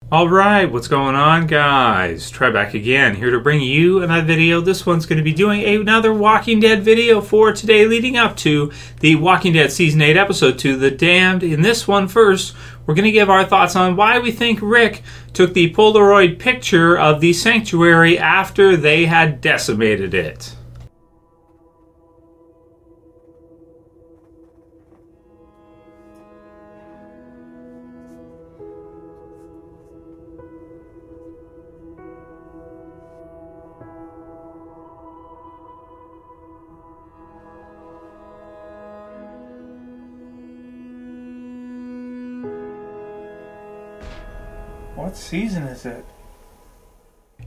Alright, what's going on, guys? Trev back again, here to bring you another video. This one's going to be doing another Walking Dead video for today, leading up to the Walking Dead Season 8 Episode 2, The Damned. In this one first, we're going to give our thoughts on why we think Rick took the Polaroid picture of the Sanctuary after they had decimated it. What season is it?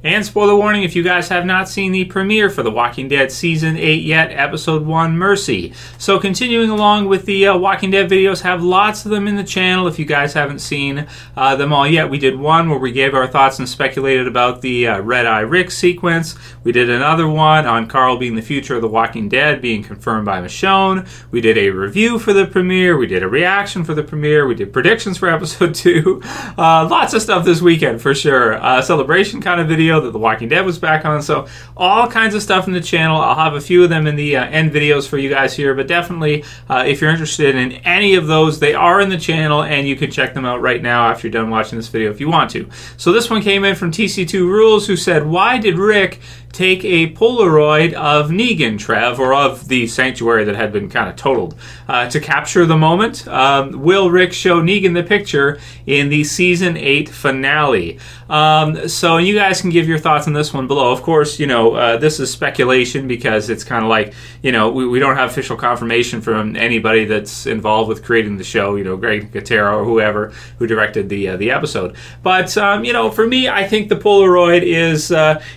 And spoiler warning, if you guys have not seen the premiere for The Walking Dead Season 8 yet, Episode 1, Mercy. So continuing along with the Walking Dead videos, have lots of them in the channel if you guys haven't seen them all yet. We did one where we gave our thoughts and speculated about the Red Eye Rick sequence. We did another one on Carl being the future of The Walking Dead being confirmed by Michonne. We did a review for the premiere. We did a reaction for the premiere. We did predictions for Episode 2. Lots of stuff this weekend for sure. Celebration kind of video that The Walking Dead was back on, so all kinds of stuff in the channel. I'll have a few of them in the end videos for you guys here, but definitely if you're interested in any of those, they are in the channel and you can check them out right now after you're done watching this video if you want to. So this one came in from TC2 Rules, who said, why did Rick take a Polaroid of Negan Trev, or of the Sanctuary that had been kind of totaled, to capture the moment? Will Rick show Negan the picture in the Season 8 finale? So you guys can give your thoughts on this one below. Of course, you know, this is speculation because it's kind of like, you know, we don't have official confirmation from anybody that's involved with creating the show, you know, Greg Nicotero or whoever who directed the episode. But, you know, for me, I think the Polaroid is,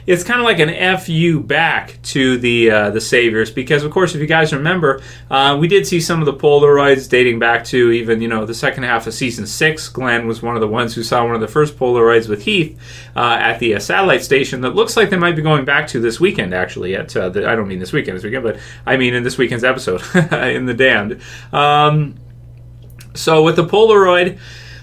it's kind of like an FU back to the Saviors, because of course if you guys remember, we did see some of the Polaroids dating back to even, you know, the second half of season 6. Glenn was one of the ones who saw one of the first Polaroids with Heath at the satellite station that looks like they might be going back to this weekend, actually, at I don't mean this weekend, but I mean in this weekend's episode in The Damned. So with the Polaroid,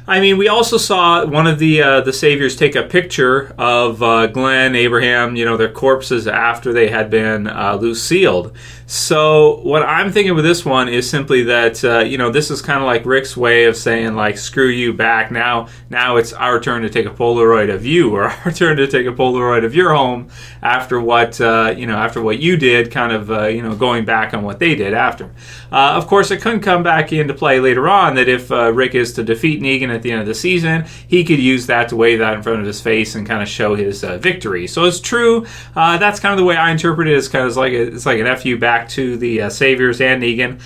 I mean, we also saw one of the Saviors take a picture of Glenn, Abraham, you know, their corpses after they had been Lucille'd. So what I'm thinking with this one is simply that, you know, this is kind of like Rick's way of saying, like, screw you back. Now it's our turn to take a Polaroid of you, or our turn to take a Polaroid of your home after what, you know, after what you did, kind of, you know, going back on what they did after. Of course, it couldn't come back into play later on that if Rick is to defeat Negan at the end of the season, he could use that to wave that in front of his face and kind of show his victory. So it's true. That's kind of the way I interpret it. It's kind of like it's like an FU back to the Saviors and Negan.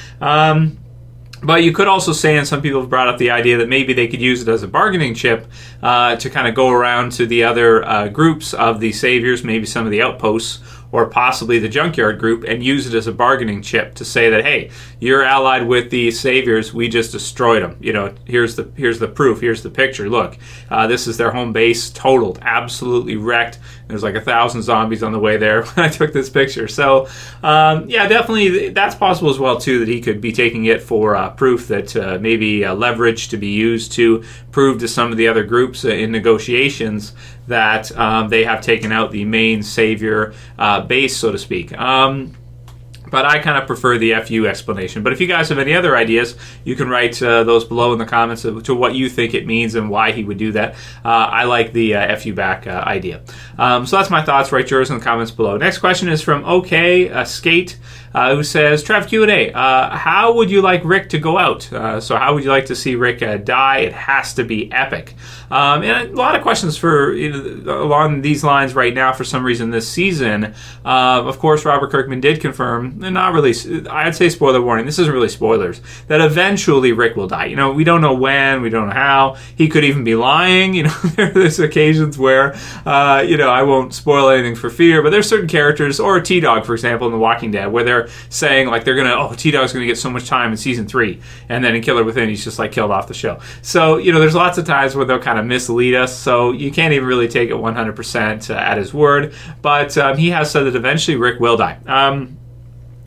But you could also say, and some people have brought up the idea that maybe they could use it as a bargaining chip to kind of go around to the other groups of the Saviors, maybe some of the outposts, or possibly the Junkyard group, and use it as a bargaining chip to say that, hey, you're allied with the Saviors, we just destroyed them. You know, here's the proof, here's the picture. Look, this is their home base, totaled, absolutely wrecked. There's like 1,000 zombies on the way there when I took this picture. So, yeah, definitely that's possible as well, too, that he could be taking it for proof that maybe leverage to be used to prove to some of the other groups in negotiations that they have taken out the main Savior base, so to speak. But I kind of prefer the FU explanation. But if you guys have any other ideas, you can write those below in the comments to what you think it means and why he would do that. I like the FU back idea. So that's my thoughts. Write yours in the comments below. Next question is from OK Skate, who says, Trev Q&A, how would you like Rick to go out? So how would you like to see Rick die? It has to be epic. And a lot of questions for along these lines right now for some reason this season. Of course, Robert Kirkman did confirm, and not really, I'd say spoiler warning, this isn't really spoilers, that eventually Rick will die. You know, we don't know when, we don't know how. He could even be lying. You know, there's occasions where, you know, I won't spoil anything for fear, but there's certain characters, or T-Dog, for example, in The Walking Dead, where they're saying, like, they're gonna, oh, T-Dog's gonna get so much time in season 3, and then in Killer Within, he's just, like, killed off the show. So, you know, there's lots of times where they'll kind of mislead us, so you can't even really take it 100% at his word, but he has said that eventually Rick will die.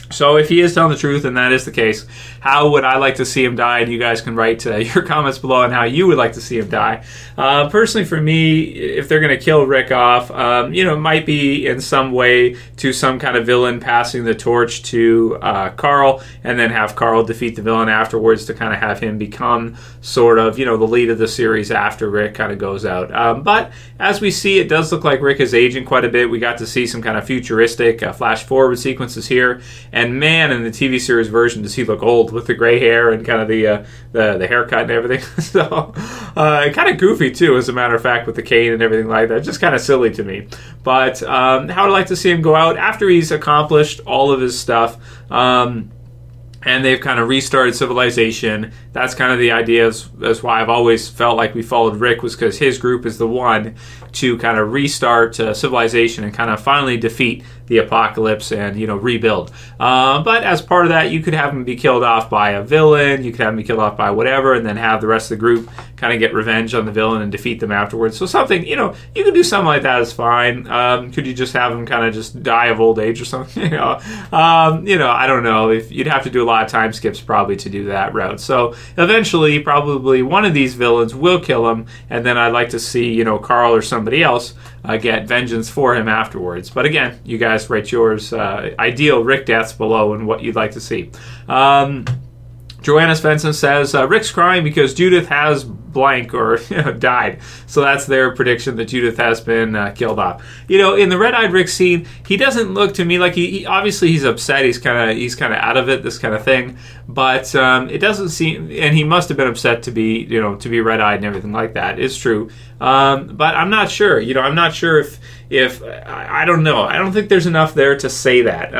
So if he is telling the truth, and that is the case, how would I like to see him die, and you guys can write your comments below on how you would like to see him die. Personally, for me, if they're going to kill Rick off, it might be in some way to some kind of villain passing the torch to Carl, and then have Carl defeat the villain afterwards to kind of have him become sort of, the lead of the series after Rick kind of goes out. But as we see, it does look like Rick is aging quite a bit. We got to see some kind of futuristic flash forward sequences here, and man, in the TV series version, does he look old with the gray hair and kind of the haircut and everything. So kind of goofy too, as a matter of fact, with the cane and everything like that. Just kind of silly to me. But how would I like to see him go out after he's accomplished all of his stuff? And they've kind of restarted civilization. That's kind of the idea. That's why I've always felt like we followed Rick, was because his group is the one to kind of restart civilization and kind of finally defeat the apocalypse and, rebuild. But as part of that, you could have him be killed off by a villain. You could have him be killed off by whatever, and then have the rest of the group kind of get revenge on the villain and defeat them afterwards. So something, you could do something like that is fine. Could you just have him kind of just die of old age or something? I don't know. If you'd have to do a lot of time skips probably to do that route. So eventually, probably one of these villains will kill him, and then I'd like to see, Carl or somebody else get vengeance for him afterwards. But again, you guys write yours, ideal Rick deaths below and what you'd like to see. Johanna Svensson says, Rick's crying because Judith has blank or died. So that's their prediction, that Judith has been killed off. In the red-eyed Rick scene, he doesn't look to me like he obviously he's upset. He's kind of out of it, this kind of thing. But it doesn't seem, and he must have been upset to be red-eyed and everything like that. It's true. But I'm not sure. I'm not sure if I don't know. I don't think there's enough there to say that.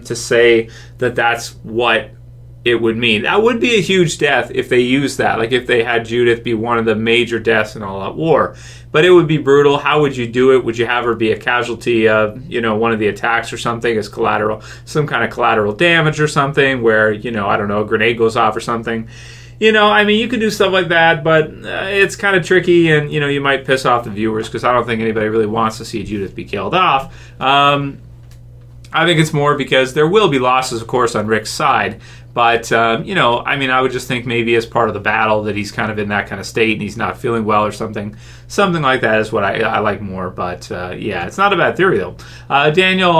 To say that that's what it would mean. That would be a huge death if they used that, like if they had Judith be one of the major deaths in all out war. But it would be brutal. How would you do it? Would you have her be a casualty of, one of the attacks or something as collateral, some kind of collateral damage or something where, I don't know, a grenade goes off or something? You could do stuff like that, but it's kind of tricky, and, you might piss off the viewers, because I don't think anybody really wants to see Judith be killed off. I think it's more because there will be losses, of course, on Rick's side. But, I would just think maybe as part of the battle that he's kind of in that kind of state and he's not feeling well or something. Something like that is what I like more. But, it's not a bad theory, though. Daniel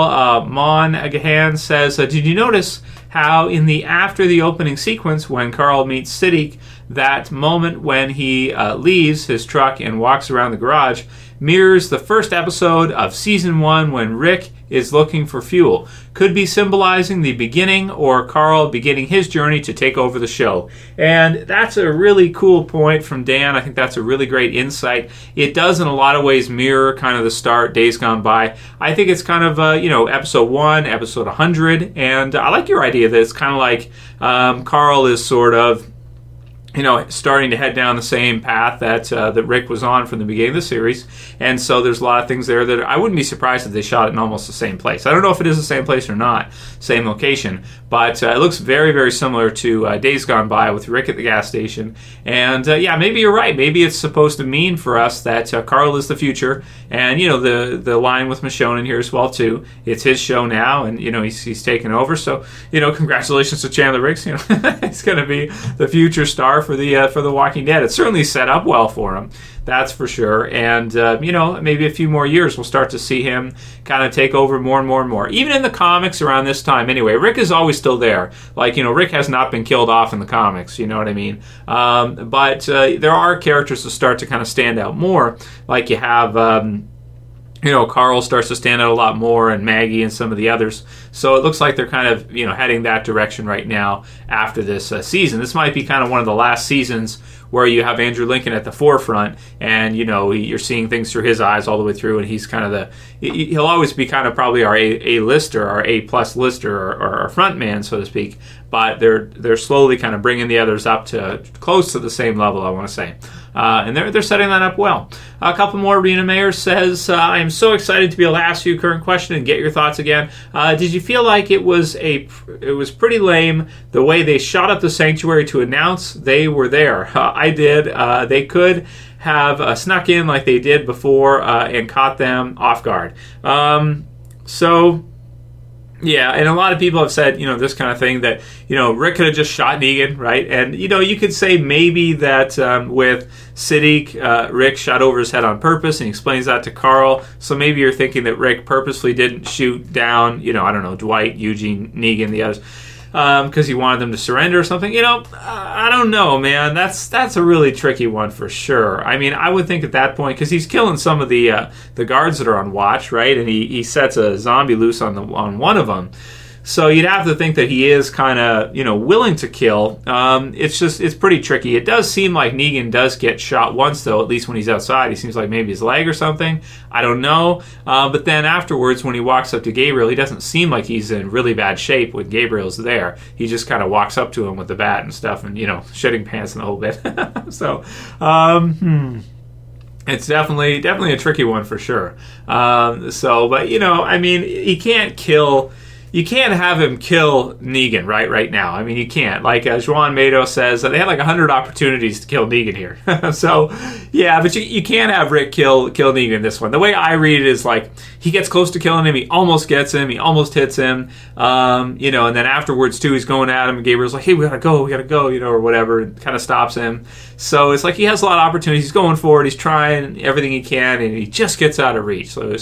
Monaghan says, did you notice how in the after the opening sequence when Carl meets Sidqe, that moment when he leaves his truck and walks around the garage mirrors the first episode of Season 1 when Rick is looking for fuel? Could be symbolizing the beginning or Carl beginning his journey to take over the show. And that's a really cool point from Dan. I think that's a really great insight. It does in a lot of ways mirror kind of the start, Days Gone By. I think it's kind of, episode 1, episode 100. And I like your idea that it's kind of like Carl is sort of starting to head down the same path that Rick was on from the beginning of the series. And so there's a lot of things there that I wouldn't be surprised if they shot it in almost the same place. I don't know if it is the same place or not, same location, but it looks very, very similar to Days Gone By with Rick at the gas station. And maybe you're right. Maybe it's supposed to mean for us that Carl is the future. And, the line with Michonne in here as well, too. It's his show now, and, he's taken over. So, congratulations to Chandler Riggs. He's going to be the future star for the Walking Dead. It's certainly set up well for him, that's for sure. And maybe a few more years we'll start to see him kind of take over more and more and more. Even in the comics around this time, anyway, Rick is always still there. Like, Rick has not been killed off in the comics. You know what I mean? But there are characters that start to kind of stand out more. Like you have. Carl starts to stand out a lot more, and Maggie and some of the others. So it looks like they're kind of, heading that direction right now after this season. This might be kind of one of the last seasons where you have Andrew Lincoln at the forefront, and, you're seeing things through his eyes all the way through, and he's kind of he'll always be kind of probably our A-lister, our A-plus lister, or our front man, so to speak. But they're slowly kind of bringing the others up to close to the same level, I want to say. And they're setting that up well. A couple more. Rina Meyers says, I am so excited to be able to ask you a current question and get your thoughts again. Did you feel like it was pretty lame the way they shot up the Santuary to announce they were there? I did. They could have snuck in like they did before and caught them off guard. So Yeah, and a lot of people have said, this kind of thing that, Rick could have just shot Negan, right? And, you could say maybe that with Sidqe, Rick shot over his head on purpose, and he explains that to Carl. So maybe you're thinking that Rick purposely didn't shoot down, I don't know, Dwight, Eugene, Negan, the others, because he wanted them to surrender or something. I don't know, man. That's a really tricky one for sure. I mean, I would think at that point, because he's killing some of the guards that are on watch, right? And he sets a zombie loose on one of them. So you'd have to think that he is kind of, willing to kill. It's pretty tricky. It does seem like Negan does get shot once, though, at least when he's outside. He seems like maybe his leg or something. I don't know. But then afterwards, when he walks up to Gabriel, he doesn't seem like he's in really bad shape when Gabriel's there. He just kind of walks up to him with the bat and stuff and, shitting pants and the whole bit. So, it's definitely a tricky one for sure. But, I mean, he can't kill... You can't have him kill Negan right now. I mean, you can't. Like Joan Mado says, they had like 100 opportunities to kill Negan here. So, yeah, but you can't have Rick kill Negan in this one. The way I read it is like he gets close to killing him, he almost gets him, he almost hits him, and then afterwards too, he's going at him, and Gabriel's like, hey, we gotta go, or whatever, and kind of stops him. So it's like he has a lot of opportunities. He's going forward, he's trying everything he can, and he just gets out of reach. So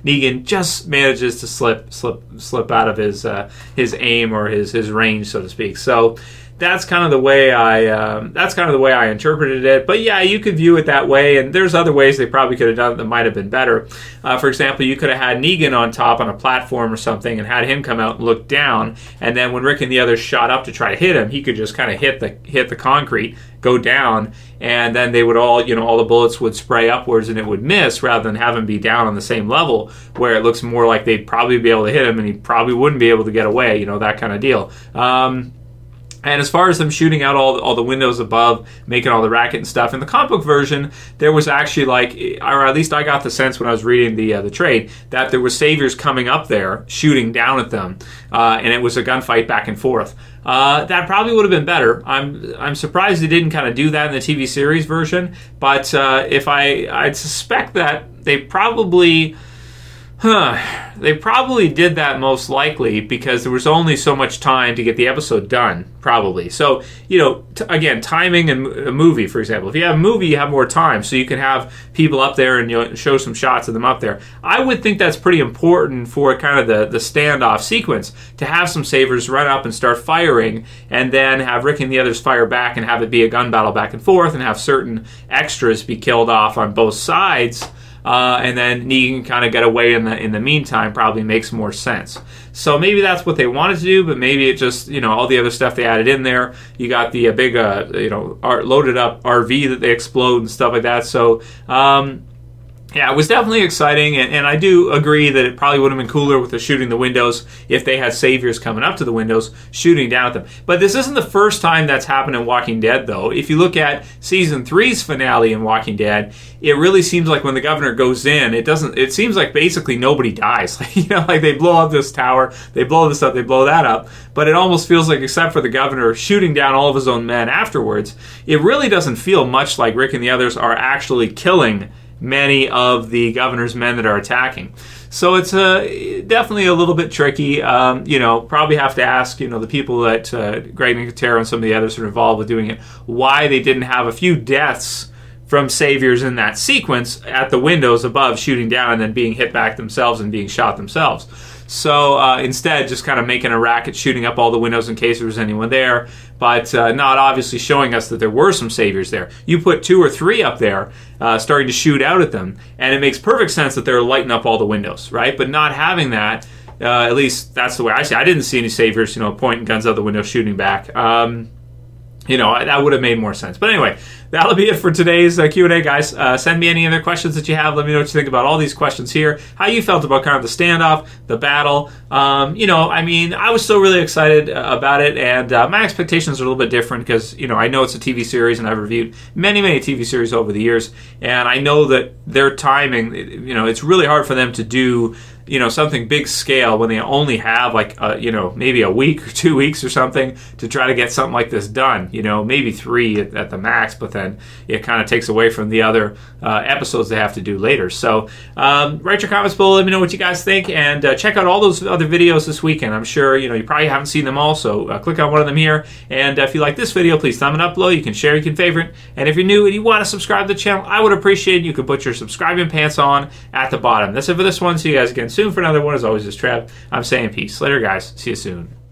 Negan just manages to slip out of his aim or his range, so to speak. So that's kind of the way I interpreted it. But yeah, you could view it that way, and there's other ways they probably could have done it that might have been better. For example, you could have had Negan on top on a platform or something and had him come out and look down, and then when Rick and the others shot up to try to hit him, he could just kind of hit the concrete, go down, and then they would all the bullets would spray upwards and it would miss, rather than have him be down on the same level where it looks more like they'd probably be able to hit him and he probably wouldn't be able to get away, that kind of deal. And as far as them shooting out all the windows above, making all the racket and stuff, in the comic book version, there was actually or at least I got the sense when I was reading the trade, that there were saviors coming up there, shooting down at them, and it was a gunfight back and forth. That probably would have been better. I'm surprised they didn't kind of do that in the TV series version, but I'd suspect that they probably... They probably did that most likely because there was only so much time to get the episode done, probably. So, again, timing in a movie, for example. If you have a movie, you have more time, so you can have people up there and show some shots of them up there. I would think that's pretty important for kind of the standoff sequence, to have some savers run up and start firing, and then have Rick and the others fire back and have it be a gun battle back and forth, and have certain extras be killed off on both sides. And then Negan kind of get away in the meantime probably makes more sense. So maybe that's what they wanted to do, but maybe it just, all the other stuff they added in there. You got the big, loaded up RV that they explode and stuff like that. So, yeah, it was definitely exciting, and I do agree that it probably would have been cooler with the shooting the windows if they had saviors coming up to the windows, shooting down at them. But this isn't the first time that's happened in Walking Dead, though. If you look at Season 3's finale in Walking Dead, it really seems like when the governor goes in, it seems like basically nobody dies. Like they blow up this tower, they blow this up, they blow that up, but it almost feels like, except for the governor shooting down all of his own men afterwards, it really doesn't feel much like Rick and the others are actually killing many of the governor's men that are attacking. So it's definitely a little bit tricky. Probably have to ask, the people that Greg Nicotero and some of the others are involved with doing it, why they didn't have a few deaths from saviors in that sequence at the windows above, shooting down and then being hit back themselves and being shot themselves. So instead, just kind of making a racket, shooting up all the windows in case there was anyone there, but not obviously showing us that there were some saviors there. You put 2 or 3 up there starting to shoot out at them, and it makes perfect sense that they're lighting up all the windows, right? But not having that, at least that's the way I see it. I didn't see any saviors, pointing guns out the window, shooting back. That would have made more sense. But anyway, that'll be it for today's Q&A, guys. Send me any other questions that you have. Let me know what you think about all these questions here. How you felt about kind of the standoff, the battle. I was still really excited about it, and my expectations are a little bit different because, I know it's a TV series, and I've reviewed many, many TV series over the years, and I know that their timing, it's really hard for them to do something big scale when they only have like maybe a week or 2 weeks or something to try to get something like this done. Maybe 3 at the max, but then it kind of takes away from the other episodes they have to do later. So write your comments below. Let me know what you guys think, and check out all those other videos this weekend. I'm sure you probably haven't seen them all, so click on one of them here. And if you like this video, please thumb it up below. You can share, you can favorite, and if you're new and you want to subscribe to the channel, I would appreciate it. You could put your subscribing pants on at the bottom. That's it for this one. See you guys again soon for another one. As always, this is Trev. I'm saying peace. Later, guys. See you soon.